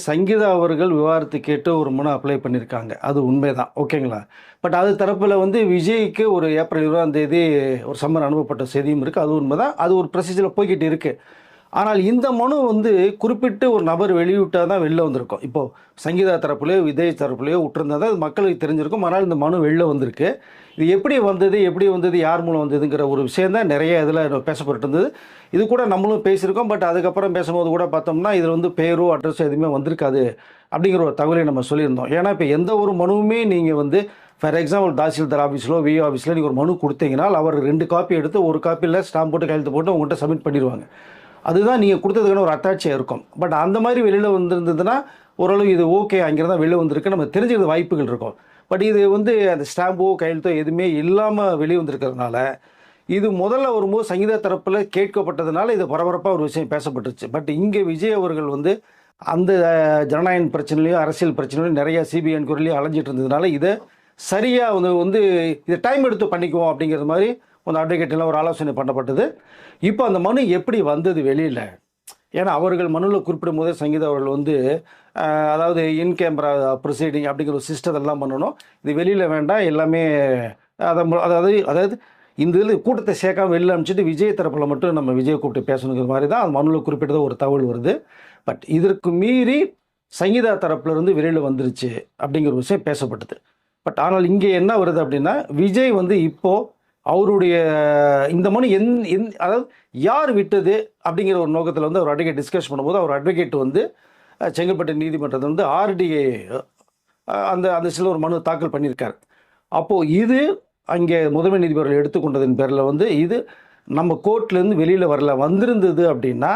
சங்கீதா அவர்கள் விவாகரத்து கேட்டு ஒரு மனு அப்ளை பண்ணியிருக்காங்க. அது உண்மைதான். ஓகேங்களா? பட் அது தரப்புல விஜய்க்கு ஒரு ஏப்ரல் 20ஆம் தேதி ஒரு சம்மன் அனுப்பப்பட்ட செய்தியும் இருக்கு. அது உண்மைதான். அது ஒரு ப்ரொசீஜர்ல போய்க்கிட்டு இருக்கு. ஆனால் இந்த மனு குறிப்பிட்டு ஒரு நபர் வெளியிட்டா தான் வெளில வந்திருக்கும். இப்போ சங்கீதா தரப்புலயோ, விஜய் தரப்புலயோ விட்டிருந்தா தான் அது மக்களுக்கு தெரிஞ்சிருக்கும். ஆனால் இந்த மனு வெளில வந்திருக்கு. இது எப்படி வந்தது? எப்படி வந்தது? யார் மூலம் வந்ததுங்கிற ஒரு விஷயம் தான் நிறைய இதில பேசப்பட்டு இருந்தது. இது கூட நம்மளும் பேசியிருக்கோம். பட் அதுக்கப்புறம் பேசும்போது கூட பார்த்தோம்னா, இதில் பேரோ, அட்ரஸோ எதுவுமே வந்திருக்காது. அப்படிங்கிற ஒரு தகவலை நம்ம சொல்லியிருந்தோம். ஏன்னா, இப்போ எந்த ஒரு மனுவுமே நீங்க ஃபார் எக்ஸாம்பிள் தாசில்தார் ஆஃபீஸ்லோ, விஏஓ ஆஃபீஸ்ல நீங்க ஒரு மனு குடுத்தீங்கன்னா, அவர் 2 காப்பி எடுத்து, ஒரு காப்பியில ஸ்டாம்ப் போட்டு கையெழுத்து போட்டு உங்கள்கிட்ட சப்மிட் பண்ணிருவாங்க. அதுதான் நீங்க குடுத்ததுக்கான ஒரு அட்டாட்சியா இருக்கும். பட் அந்த மாரி வெளியில வந்திருந்ததுன்னா, ஓரளவு இது ஓகே அங்கிருந்து தான் வெளில வந்திருக்கு. நம்ம தெரிஞ்சுக்கிறது வாய்ப்புகள் இருக்கும். பட் இது அந்த ஸ்டாம்போ, கையெழுத்தோ எதுவுமே இல்லாம வெளிய வந்திருக்கிறதுனால, இது முதல்ல வரும்போது சங்கீதா தரப்புல கேட்கப்பட்டதுனால, இது பரபரப்பா ஒரு விஷயம் பேசப்பட்டுருச்சு. பட் இங்க விஜய் அவர்கள் அந்த ஜனநாயக பிரச்சனையிலயும், அரசியல் பிரச்சனையிலும் நிறைய சிபிஐ என்கொயரிலயும் அலைஞ்சிட்டு இருந்ததுனால, இத சரியா இத டைம் எடுத்து பண்ணிக்குவோம் அப்படிங்கிற மாரி அட்வொகேட் எல்லாம் ஒரு ஆலோசனை பண்ணப்பட்டது. இப்போ அந்த மனு எப்படி வந்தது வெளியில? ஏன்னா அவர்கள் மனுவில் குறிப்பிடும்போதே சங்கீதா அவர்கள் அதாவது இன் கேமரா ப்ரொசீடிங் அப்படிங்கிற ஒரு சிஸ்டத்தை எல்லாம் பண்ணணும். இது வெளியில் வேண்டாம் எல்லாமே அதாவது அதாவது இந்த இதில் கூட்டத்தை சேர்க்காம வெளியில் அனுப்பிச்சிட்டு விஜய் தரப்பில் மட்டும் நம்ம விஜய் கூப்பிட்டு பேசணுங்கிற மாதிரி தான் அந்த மனுவில் குறிப்பிட்டது ஒரு தகவல் வருது. பட் இதற்கு மீறி சங்கீதா தரப்புலேருந்து வெளியில் வந்துருச்சு அப்படிங்கிற விஷயம் பேசப்பட்டது. பட் ஆனால் இங்கே என்ன வருது அப்படின்னா, விஜய் இப்போது அவருடைய இந்த மனு அதாவது யார் விட்டது அப்படிங்கிற ஒரு நோக்கத்தில் அவர் அட்வொகேட் டிஸ்கஸ் பண்ணும்போது அவர் அட்வொகேட் செங்கல்பட்டு நீதிமன்றத்தில் ஆர்டிஏ அந்த அந்த சில ஒரு மனு தாக்கல் பண்ணியிருக்கார். அப்போது இது அங்கே முதன்மை நீதிபதிகள் எடுத்துக்கொண்டதின் பேரில் இது நம்ம கோர்ட்லேருந்து வெளியில் வரல, வந்திருந்தது அப்படின்னா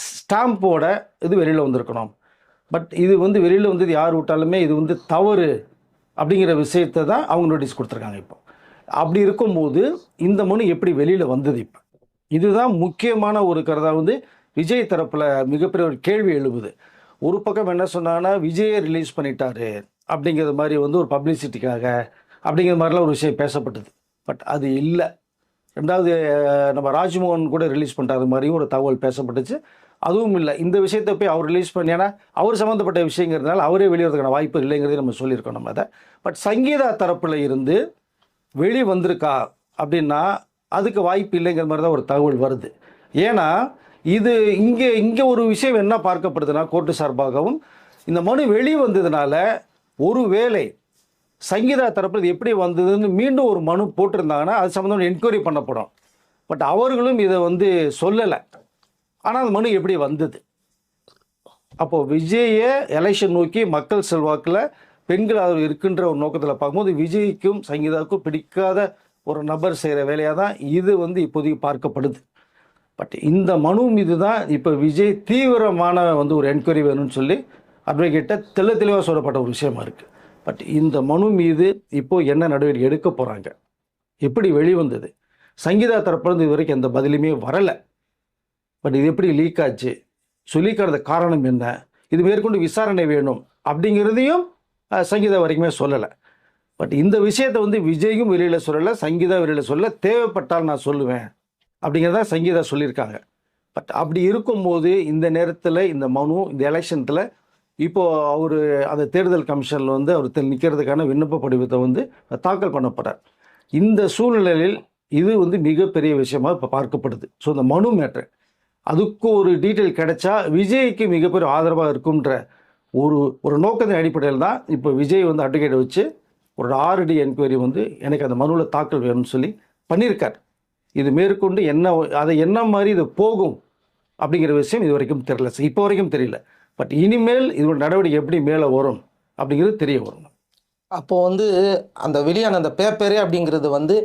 ஸ்டாம்போட இது வெளியில் வந்திருக்கணும். பட் இது வெளியில் வந்தது யார் விட்டாலுமே இது தவறு அப்படிங்கிற விஷயத்தை தான் அவங்க நோட்டீஸ் கொடுத்துருக்காங்க. இப்போ அப்படி இருக்கும்போது இந்த மனு எப்படி வெளியில் வந்தது? இப்போ இதுதான் முக்கியமான ஒரு கருதா விஜய் தரப்பில் மிகப்பெரிய ஒரு கேள்வி எழுப்புது. ஒரு பக்கம் என்ன சொன்னாங்கன்னா, விஜயை ரிலீஸ் பண்ணிட்டாரு அப்படிங்கிற மாதிரி ஒரு பப்ளிசிட்டிக்காக அப்படிங்கிற மாதிரிலாம் ஒரு விஷயம் பேசப்பட்டது. பட் அது இல்லை. ரெண்டாவது நம்ம ராஜ்மோகன் கூட ரிலீஸ் பண்ணுறது மாதிரியும் ஒரு தகவல் பேசப்பட்டுச்சு. அதுவும் இல்லை. இந்த விஷயத்தை போய் அவர் ரிலீஸ் பண்ணி, ஏன்னா அவர் சம்மந்தப்பட்ட விஷயங்கிறதுனால அவரே வெளியேறதுக்கான வாய்ப்பு இல்லைங்கிறதே நம்ம சொல்லியிருக்கோம் நம்ம அதை. பட் சங்கீதா தரப்பில் இருந்து வெளி வந்திருக்கா அப்படின்னா அதுக்கு வாய்ப்பு இல்லைங்கிற மாதிரி தான் ஒரு தகவல் வருது. ஏன்னா இது இங்கே ஒரு விஷயம் என்ன பார்க்கப்படுதுன்னா, கோர்ட்டு சார்பாகவும் இந்த மனு வெளியே வந்ததுனால ஒரு வேளை சங்கீதா தரப்பு இது எப்படி வந்ததுன்னு மீண்டும் ஒரு மனு போட்டிருந்தாங்கன்னா அது சம்மந்தம் என்கொயரி பண்ணப்படும். பட் அவர்களும் இதை சொல்லலை. ஆனால் அந்த மனு எப்படி வந்தது? அப்போது விஜயை எலெக்ஷன் நோக்கி மக்கள் செல்வாக்கில் பெண்கள் அவர் இருக்கின்ற ஒரு நோக்கத்தில் பார்க்கும்போது விஜய்க்கும் சங்கீதாவுக்கும் பிடிக்காத ஒரு நபர் செய்கிற வேலையாக தான் இது இப்போதைக்கு பார்க்கப்படுது. பட் இந்த மனு மீது தான் இப்போ விஜய் தீவிரமான ஒரு என்கொயரி வேணும்னு சொல்லி அட்வொகேட்டை தெளிவாக சொல்லப்பட்ட ஒரு விஷயமா இருக்குது. பட் இந்த மனு மீது இப்போது என்ன நடவடிக்கை எடுக்க போகிறாங்க, எப்படி வெளிவந்தது, சங்கீதா தரப்புலேருந்து இது வரைக்கும் எந்த பதிலுமே வரலை. பட் இது எப்படி லீக் ஆச்சு, சொல்லிக்கிறது காரணம் என்ன, இது மேற்கொண்டு விசாரணை வேணும் அப்படிங்கிறதையும் சங்கீதா வரைக்குமே சொல்லலை. பட் இந்த விஷயத்தை விஜயும் வெளியில் சொல்லலை, சங்கீதா வெளியில் சொல்லலை. தேவைப்பட்டால் நான் சொல்லுவேன் அப்படிங்கிறத சங்கீதா சொல்லியிருக்காங்க. பட் அப்படி இருக்கும்போது இந்த நேரத்தில் இந்த மனு இந்த எலெக்ஷனத்தில் இப்போது அவர் அந்த தேர்தல் கமிஷனில் அவர் நிற்கிறதுக்கான விண்ணப்ப படிவத்தை தாக்கல் பண்ணப்படுறார். இந்த சூழ்நிலையில் இது மிகப்பெரிய விஷயமாக இப்போ பார்க்கப்படுது. ஸோ இந்த மனு மேட்ரு அதுக்கு ஒரு டீட்டெயில் கிடைச்சா விஜய்க்கு மிகப்பெரிய ஆதரவாக இருக்குன்ற ஒரு நோக்கத்தின் அடிப்படையில் தான் இப்போ விஜய் அட்வொகேட்டை வச்சு ஒரு ஆர்டி என்கொயரி எனக்கு அந்த மனுவில் தாக்கல் வேணும்னு சொல்லி பண்ணியிருக்கார். இது மேற்கொண்டு என்ன மாதிரி இது போகும் அப்படிங்கிற விஷயம் இது வரைக்கும் தெரியல, இப்போ வரைக்கும் தெரியல. பட் இனிமேல் இதோட நடவடிக்கை எப்படி மேலே வரும் அப்படிங்கிறது தெரிய வரும். அப்போது அந்த வெளியான அந்த பேப்பரே அப்படிங்கிறது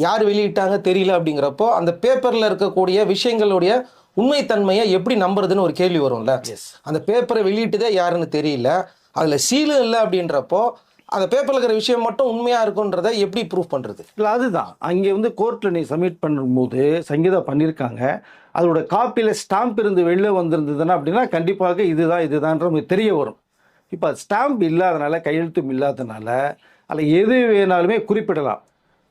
யார் வெளியிட்டாங்க தெரியல. அப்படிங்கிறப்போ அந்த பேப்பரில் இருக்கக்கூடிய விஷயங்களுடைய உண்மைத்தன்மையை எப்படி நம்புறதுன்னு ஒரு கேள்வி வரும்ல. அந்த பேப்பரை வெளியிட்டதே யாருன்னு தெரியல, அதில் சீலும் இல்லை அப்படின்றப்போ அந்த பேப்பரில் இருக்கிற விஷயம் மட்டும் உண்மையாக இருக்குன்றதை எப்படி ப்ரூவ் பண்ணுறது? இல்லை, அதுதான் அங்கே கோர்ட்டில் நீ சப்மிட் பண்ணும்போது சங்கீதா பண்ணியிருக்காங்க, அதோட காப்பியில் ஸ்டாம்ப் இருந்து வெளில வந்திருந்ததுன்னா அப்படின்னா கண்டிப்பாக இதுதான்ற தெரிய வரும். இப்போ ஸ்டாம்ப் இல்லாதனால, கையெழுத்தும் இல்லாதனால அதில் எது வேணாலுமே குறிப்பிடலாம்.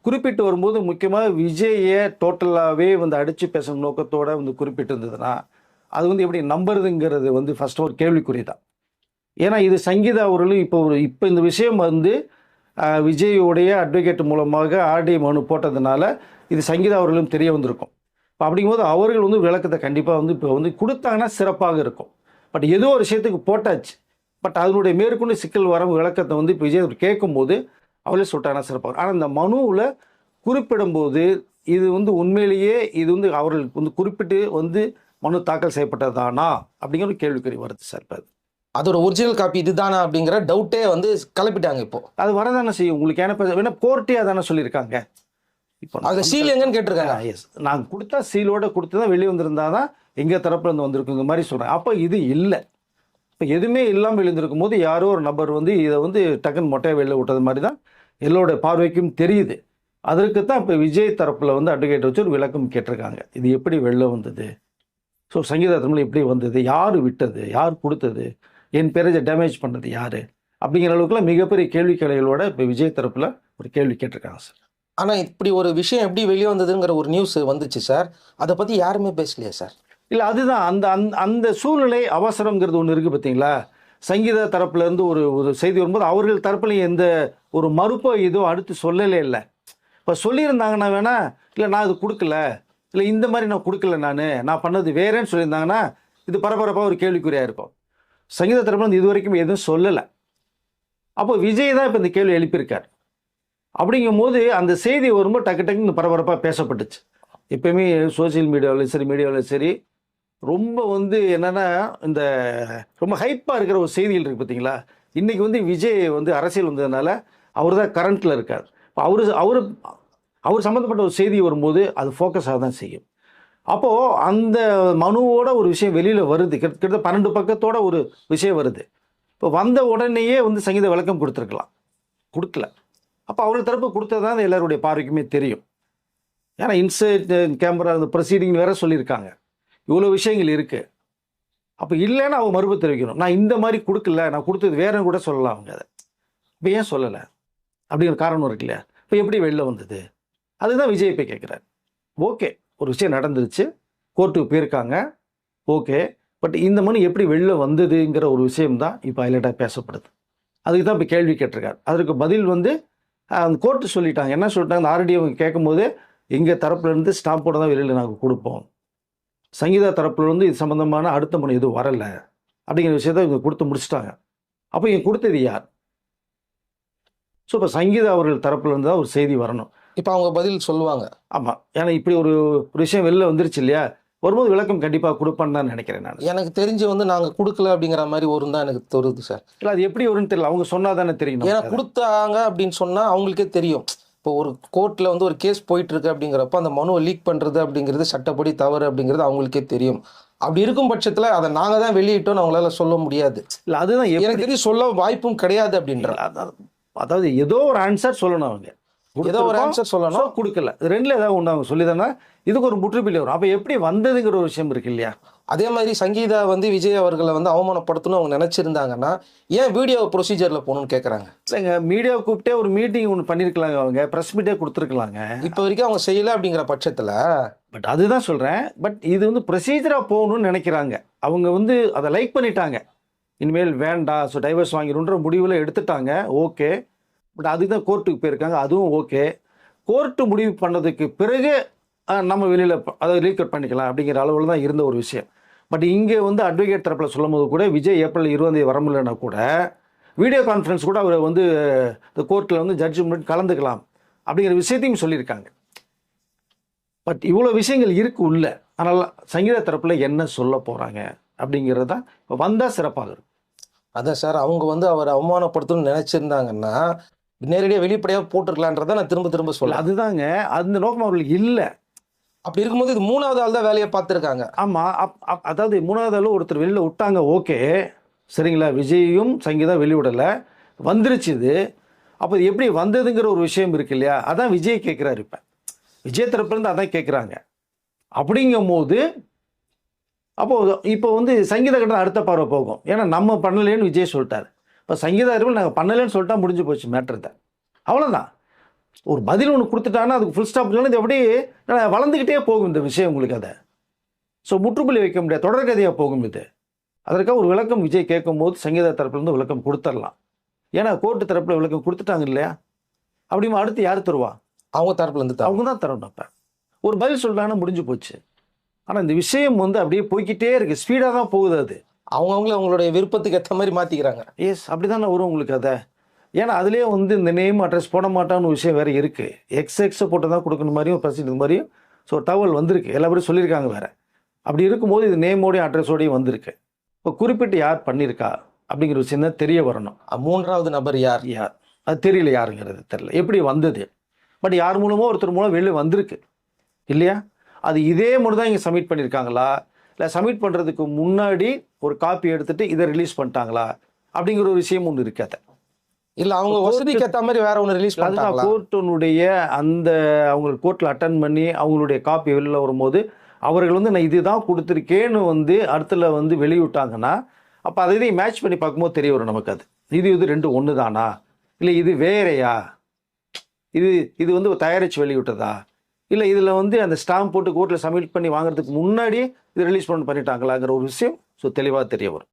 குறிப்பிட்டு வரும்போது முக்கியமாக விஜயை டோட்டலாகவே அடித்து பேசும் நோக்கத்தோடு குறிப்பிட்டு இருந்ததுன்னா அது எப்படி நம்புறதுங்கிறது ஃபஸ்ட்டு ஒரு கேள்விக்குறி தான். ஏன்னா இது சங்கீதா அவர்களும் இப்போ இந்த விஷயம் வந்து விஜயோடைய அட்வொகேட் மூலமாக ஆர்டி மனு போட்டதுனால இது சங்கீதா அவர்களும் தெரிய வந்திருக்கும். இப்போ அப்படிங்கும்போது அவர்கள் வந்து விளக்கத்தை கண்டிப்பாக வந்து இப்போ வந்து கொடுத்தாங்கன்னா சிறப்பாக இருக்கும். பட் ஏதோ ஒரு விஷயத்துக்கு போட்டாச்சு, பட் அதனுடைய மேற்கொண்டு சிக்கல் வர விளக்கத்தை வந்து இப்போ விஜய் கேட்கும்போது அவளே சொல்லிட்டாங்கன்னா சிறப்பாக. ஆனால் இந்த மனுவில் குறிப்பிடும்போது இது வந்து உண்மையிலேயே இது வந்து அவர்கள் வந்து குறிப்பிட்டு வந்து மனு தாக்கல் செய்யப்பட்டதானா அப்படிங்கிற ஒரு கேள்விக்குறி வருது சார். இப்போ அதோட ஒரிஜினல் காப்பி இதுதானா அப்படிங்கிற டவுட்டே வந்து கிளப்பிட்டாங்க. இப்போ அது வரதானே செய்யும் உங்களுக்கு. ஏன்னா கோர்ட்டே அதானே சொல்லியிருக்காங்க. இப்போ அது சீல் எங்கன்னு கேட்டிருக்காங்க. எஸ், நாங்கள் கொடுத்தா சீலோட கொடுத்து தான் வெளியே வந்திருந்தா தான் எங்கள் தரப்புல இருந்து வந்திருக்குங்க மாதிரி சொல்கிறேன். அப்போ இது இல்லை. இப்போ எதுவுமே இல்லாமல் எழுந்திருக்கும் போது யாரோ ஒரு நபர் வந்து இதை வந்து டக்குன்னு மொட்டையை வெளில விட்டது மாதிரி தான் எல்லோருடைய பார்வைக்கும் தெரியுது. அதற்கு தான் இப்போ விஜய் தரப்பில் வந்து அட்வொகேட் வச்சு ஒரு விளக்கம் கேட்டிருக்காங்க. இது எப்படி வெளில வந்தது, ஸோ சங்கீதா தமிழ் எப்படி வந்தது, யார் விட்டது, யார் கொடுத்தது, என் பேரேஜை டேமேஜ் பண்ணது யார், அப்படிங்கிற அளவுக்குலாம் மிகப்பெரிய கேள்விக்கலைகளோட இப்போ விஜய் தரப்பில் ஒரு கேள்வி கேட்டிருக்காங்க சார். ஆனால் இப்படி ஒரு விஷயம் எப்படி வெளியே வந்ததுங்கிற ஒரு நியூஸ் வந்துச்சு சார். அதை பற்றி யாருமே பேசலையா சார்? இல்லை, அதுதான் அந்த அந்த சூழ்நிலை அவசரங்கிறது ஒன்று இருக்குது பார்த்தீங்களா. சங்கீதா தரப்புலேருந்து ஒரு செய்தி வரும்போது அவர்கள் தரப்பில் எந்த ஒரு மறுப்போ இதோ அடுத்து சொல்லலே இல்லை. இப்போ சொல்லியிருந்தாங்கன்னா வேணா இல்லை நான் இது கொடுக்கல, இல்லை இந்த மாதிரி நான் கொடுக்கல, நான் பண்ணது வேறேன்னு சொல்லியிருந்தாங்கன்னா இது பரபரப்பாக ஒரு கேள்விக்குறியாக இருக்கும். சங்கீதா தரப்புல வந்து இது வரைக்கும் எதுவும் சொல்லலை. அப்போ விஜய் தான் இப்போ இந்த கேள்வி எழுப்பியிருக்கார். அப்படிங்கும் போது அந்த செய்தி வரும்போது டக்கு டக்குன்னு பரபரப்பாக பேசப்பட்டுச்சு. எப்பயுமே சோசியல் மீடியாவிலும் சரி ரொம்ப வந்து என்னென்னா இந்த ரொம்ப ஹைப்பாக இருக்கிற ஒரு செய்திகள் இருக்குது பார்த்தீங்களா. இன்றைக்கி வந்து விஜய் வந்து அரசியல் வந்ததுனால அவர் தான் கரண்ட்டில் இருக்கார். அவர் சம்மந்தப்பட்ட ஒரு செய்தி வரும்போது அது ஃபோக்கஸாக தான் செய்யும். அப்போது அந்த மனுவோட ஒரு விஷயம் வெளியில் வருது, கிட்டத்தட்ட 12 பக்கத்தோட ஒரு விஷயம் வருது. இப்போ வந்த உடனேயே வந்து சங்கீத விளக்கம் கொடுத்துருக்கலாம், கொடுக்கல. அப்போ அவர்கள் தரப்பு கொடுத்தது தான் எல்லாருடைய பார்வைக்குமே தெரியும். ஏன்னா இன்சைட் கேமரா அந்த ப்ரொசீடிங் வேறு சொல்லியிருக்காங்க, இவ்வளோ விஷயங்கள் இருக்குது. அப்போ இல்லைன்னு அவங்க மறுப்பு தெரிவிக்கணும். நான் இந்த மாதிரி கொடுக்கல, நான் கொடுத்தது வேறன்னு கூட சொல்லலாம் அவங்க. அதை இப்போ ஏன் சொல்லலை அப்படிங்கிற காரணம் இருக்கு இல்லையா. இப்போ எப்படி வெளில வந்தது, அதுதான் விஜய் போய் கேட்குறாரு. ஓகே, ஒரு விஷயம் நடந்துருச்சு, கோர்ட்டுக்கு போயிருக்காங்க, ஓகே, பட் இந்த மனு எப்படி வெளில வந்ததுங்கிற ஒரு விஷயம்தான் இப்போ ஹைலைட்டாக பேசப்படுது. அதுக்கு தான் இப்போ கேள்வி கேட்டிருக்காரு. அதற்கு பதில் வந்து அந்த கோர்ட்டு சொல்லிட்டாங்க. என்ன சொல்லிட்டாங்க, அந்த ஆர்டி அவங்க கேட்கும்போது எங்கள் தரப்புலேருந்து ஸ்டாம்போட தான் வெளியில் நாங்கள் கொடுப்போம், சங்கீதா தரப்புலேருந்து இது சம்மந்தமான அடுத்த மனு எதுவும் வரலை அப்படிங்கிற விஷயத்த இவங்க கொடுத்து முடிச்சிட்டாங்க. அப்போ இவங்க கொடுத்தது யார்? ஸோ இப்போ சங்கீதா அவர்கள் தரப்புலேருந்து தான் ஒரு செய்தி வரணும். இப்போ அவங்க பதில் சொல்லுவாங்க. ஆமாம், ஏன்னா இப்படி ஒரு விஷயம் வெளில வந்துருச்சு இல்லையா, வரும்போது விளக்கம் கண்டிப்பாக கொடுப்பான்னு தான் நினைக்கிறேன் நான். எனக்கு தெரிஞ்சு வந்து நாங்கள் கொடுக்கல அப்படிங்கிற மாதிரி வரும் தான் எனக்கு தோணுது சார். இல்லை, அது எப்படி வரும்னு தெரியல, அவங்க சொன்னால் தானே தெரியும். ஏன்னா கொடுத்தாங்க அப்படின்னு சொன்னால் அவங்களுக்கே தெரியும். இப்போ ஒரு கோர்ட்டில் வந்து ஒரு கேஸ் போயிட்டுருக்கு அப்படிங்கிறப்ப அந்த மனுவை லீக் பண்ணுறது அப்படிங்கிறது சட்டப்படி தவறு அப்படிங்கிறது அவங்களுக்கே தெரியும். அப்படி இருக்கும் பட்சத்தில் அதை நாங்கள் தான் வெளியிட்டோன்னு அவங்களால சொல்ல முடியாது. இல்லை, அதுதான் எனக்கு தெரியும், சொல்ல வாய்ப்பும் கிடையாது அப்படின்ற. அதாவது ஏதோ ஒரு ஆன்சர் சொல்லணும், அவங்க ஏதோ ஒரு ஆன்சர் சொல்லணும், கொடுக்கல, ரெண்டில் ஏதாவது ஒன்று அவங்க சொல்லிதானா இதுக்கு ஒரு முற்றுப்புள்ளி வரும். அப்போ எப்படி வந்ததுங்கிற ஒரு விஷயம் இருக்கு இல்லையா. அதே மாதிரி சங்கீதா வந்து விஜய் அவர்களை வந்து அவமானப்படுத்தணும் அவங்க நினச்சிருந்தாங்கன்னா ஏன் வீடியோ ப்ரொசீஜரில் போகணும்னு கேட்குறாங்க. இல்லைங்க, மீடியாவை கூப்பிட்டே ஒரு மீட்டிங் ஒன்று பண்ணியிருக்கலாங்க, அவங்க ப்ரெஸ் மீட்டே கொடுத்துருக்கலாங்க. இப்போ வரைக்கும் அவங்க செய்யலை அப்படிங்கிற பட்சத்தில் பட் அதுதான் சொல்கிறேன், பட் இது வந்து ப்ரொசீஜராக போகணும்னு நினைக்கிறாங்க. அவங்க வந்து அதை லைக் பண்ணிட்டாங்க, இனிமேல் வேண்டாம், ஸோ டைவர்ஸ் வாங்கிடுன்ற முடிவில் எடுத்துட்டாங்க, ஓகே. பட் அதுக்கு தான் கோர்ட்டுக்கு போயிருக்காங்க, அதுவும் ஓகே. கோர்ட்டு முடிவு பண்ணதுக்கு பிறகு நம்ம வெளியில் அதை லீக் அவுட் பண்ணிக்கலாம் அப்படிங்கிற அளவில் தான் இருந்த ஒரு விஷயம். பட் இங்கே வந்து அட்வொகேட் தரப்பில் சொல்லும் போது கூட விஜய் ஏப்ரல் 20 வர முடியலன்னா கூட வீடியோ கான்ஃபரன்ஸ் கூட அவர் வந்து இந்த கோர்ட்டில் வந்து ஜட்ஜு முன்னாடி கலந்துக்கலாம் அப்படிங்கிற விஷயத்தையும் சொல்லியிருக்காங்க. பட் இவ்வளோ விஷயங்கள் இருக்குது உள்ள. அதனால் சங்கீதா தரப்பில் என்ன சொல்ல போகிறாங்க அப்படிங்கிறது தான் இப்போ வந்தால் சிறப்பாக இருக்கும். அதான் சார், அவங்க வந்து அவரை அவமானப்படுத்தணும்னு நினச்சிருந்தாங்கன்னா நேரடியாக வெளிப்படையாக போட்டிருக்கலான்றதை நான் திரும்ப திரும்ப சொல்ல. அதுதாங்க, அந்த நோக்கம் அவர்களுக்கு இல்லை. அப்படி இருக்கும்போது இது 3வது ஆள் தான் வேலையை பார்த்துருக்காங்க. ஆமாம், அதாவது 3வது ஆள் ஒருத்தர் வெளியில் விட்டாங்க, ஓகே சரிங்களா. விஜயும் சங்கீதா வெளிவிடலை, வந்துருச்சு இது. அப்போ இது எப்படி வந்ததுங்கிற ஒரு விஷயம் இருக்கு இல்லையா, அதான் விஜய் கேட்குறாரு. இப்போ விஜய் தரப்புலேருந்து அதான் கேட்குறாங்க. அப்படிங்கும் போது அப்போது இப்போ வந்து சங்கீதா கிட்ட அடுத்த பார்வை போகும். ஏன்னா நம்ம பண்ணலேன்னு விஜய் சொல்லிட்டார். இப்போ சங்கீதா தரப்பில் நாங்கள் பண்ணலேன்னு சொல்லிட்டா முடிஞ்சு போச்சு மேட்ரு தான், அவ்வளோதான். ஒரு பதில் ஒன்று கொடுத்துட்டாங்கன்னா அதுக்கு ஃபுல் ஸ்டாப் இல்லைன்னா இது அப்படியே வளர்ந்துக்கிட்டே போகும் இந்த விஷயம் உங்களுக்கு. அதை ஸோ முற்றுப்புள்ளி வைக்க முடியாது, தொடர்கதையாக போகும் இது. அதற்காக ஒரு விளக்கம் விஜய் கேட்கும்போது சங்கீதா தரப்புலேருந்து விளக்கம் கொடுத்துடலாம். ஏன்னா கோர்ட்டு தரப்பில் விளக்கம் கொடுத்துட்டாங்க இல்லையா? அப்படிமா அடுத்து யார் தருவா? அவங்க தரப்புல இருந்து அவங்க தான் தரணும். அப்போ ஒரு பதில் சொல்கிறாங்கன்னா முடிஞ்சு போச்சு. ஆனால் இந்த விஷயம் வந்து அப்படியே போய்கிட்டே இருக்குது, ஸ்பீடாக தான் போகுது. அது அவங்கவுங்களே அவங்களுடைய விருப்பத்துக்கு ஏற்ற மாதிரி மாற்றிக்கிறாங்க. எஸ், அப்படி தானே வரும் உங்களுக்கு அதை. ஏன்னா அதுலேயே வந்து இந்த நேம் அட்ரஸ் போட மாட்டான்னு ஒரு விஷயம் வேறு இருக்குது. எக்ஸை போட்டு தான் கொடுக்கணும் மாதிரியும் பிரச்சனை இது மாதிரியும் ஸோ தகவல் வந்திருக்கு, எல்லா பேரும் சொல்லியிருக்காங்க வேறு. அப்படி இருக்கும்போது இது நேமோடையும் அட்ரஸோடையும் வந்திருக்கு. இப்போ குறிப்பிட்டு யார் பண்ணியிருக்கா அப்படிங்கிற விஷயம் தான் தெரிய வரணும். மூன்றாவது நபர் யார்? அது தெரியல, யாருங்கிறது தெரியல, எப்படி வந்தது. பட் யார் மூலமோ ஒருத்தர் மூலம் வெளியே வந்திருக்கு இல்லையா? அது இதே மட்டும் தான் இங்கே சப்மிட் பண்ணியிருக்காங்களா, இல்லை சப்மிட் பண்ணுறதுக்கு முன்னாடி ஒரு காப்பி எடுத்துகிட்டு இதை ரிலீஸ் பண்ணிட்டாங்களா அப்படிங்கிற ஒரு விஷயம் ஒன்று இருக்காது. இல்லை அவங்க வசதிக்கு ஏற்ற மாதிரி வேற ஒன்று ரிலீஸ் அதுதான் கோர்ட்டினுடைய அந்த அவங்க கோர்ட்டில் அட்டன் பண்ணி அவங்களுடைய காப்பி வெளியில் வரும்போது அவர்கள் வந்து நான் இதுதான் கொடுத்துருக்கேன்னு வந்து அடுத்துல வந்து வெளியிட்டாங்கன்னா அப்போ அதை இதையும் மேட்ச் பண்ணி பார்க்கும்போது தெரிய வரும் நமக்கு. அது இது ரெண்டு ஒன்று தானா, இல்லை இது வேறையா, இது வந்து தயாரித்து வெளியிட்டதா, இல்லை இதில் வந்து அந்த ஸ்டாம்ப் போட்டு கோர்ட்டில் சப்மிட் பண்ணி வாங்குறதுக்கு முன்னாடி இது ரிலீஸ் பண்ணிட்டாங்களாங்கிற ஒரு விஷயம் ஸோ தெளிவாக தெரிய வரும்.